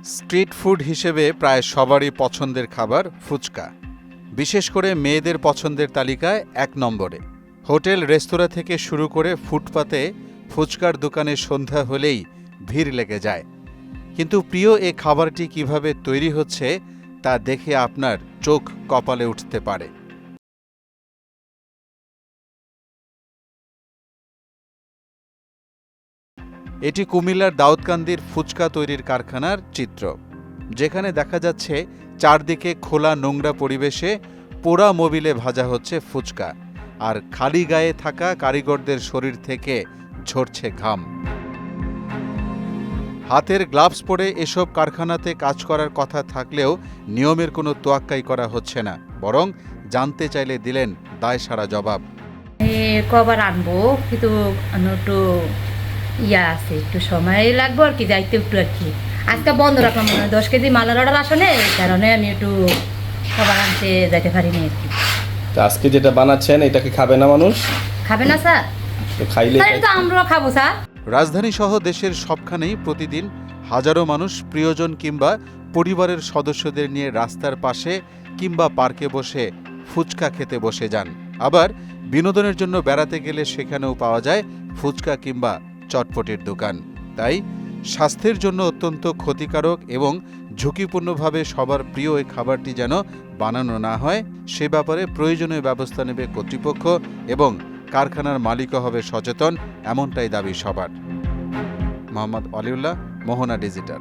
Street food হিসেবে প্রায় সবারই পছন্দের খাবার ফুচকা। বিশেষ করে মেয়েদের পছন্দের তালিকায় ১ নম্বরে। হোটেল রেস্তোরাঁ থেকে শুরু করে ফুটপাতে ফুচকার দোকানে সন্ধ্যা হলেই ভিড় লেগে যায়। কিন্তু প্রিয় এ খাবারটি কিভাবে তৈরি হচ্ছে তা দেখে আপনার চোখ কপালে উঠতে পারে। এটি কুমিল্লার দাউদকান্দির ফুচকা তৈরির কারখানার চিত্র, যেখানে দেখা যাচ্ছে চারদিকে খোলা নোংরা পরিবেশে পোড়া মোবিলে ভাজা হচ্ছে ফুচকা, আর খালি গায়ে থাকা কারিগরদের শরীর থেকে ঝরছে ঘাম। হাতের গ্লাভস পরে এসব কারখানাতে কাজ করার কথা থাকলেও নিয়মের কোনো তোয়াক্কাই করা হচ্ছে না, বরং জানতে চাইলে দিলেন দায়সারা জবাব। কবার আনবো, কিন্তু একটু আছে, একটু সময় লাগবে আর কি, যাইতে একটু আর কি। আজকে বন্ধ রাখলাম, 10 কেজি মালের অর্ডার আসলে, এই কারণে আমি একটু কবার আনতে যাইতে পারিনি আর কি। আজকে যেটা বানাচ্ছেন এটা কি খাবে না মানুষ? খাবে না স্যার? খাইলে তো আমরাও খাবো স্যার। রাজধানী সহ দেশের সবখানেই প্রতিদিন হাজারো মানুষ প্রিয়জন কিংবা পরিবারের সদস্যদের নিয়ে রাস্তার পাশে কিংবা পার্কে বসে ফুচকা খেতে বসে যান। আবার বিনোদনের জন্য বেড়াতে গেলে সেখানেও পাওয়া যায় ফুচকা কিংবা চটপটির দোকান। তাই স্বাস্থ্যের জন্য অত্যন্ত ক্ষতিকারক এবং ঝুঁকিপূর্ণভাবে সবার প্রিয় এই খাবারটি যেন বানানো না হয়, সে ব্যাপারে প্রয়োজনীয় ব্যবস্থা নেবে কর্তৃপক্ষ এবং কারখানার মালিকও হবে সচেতন, এমনটাই দাবি সবার। মোহাম্মদ অলিউল্লাহ, মোহনা ডিজিটাল।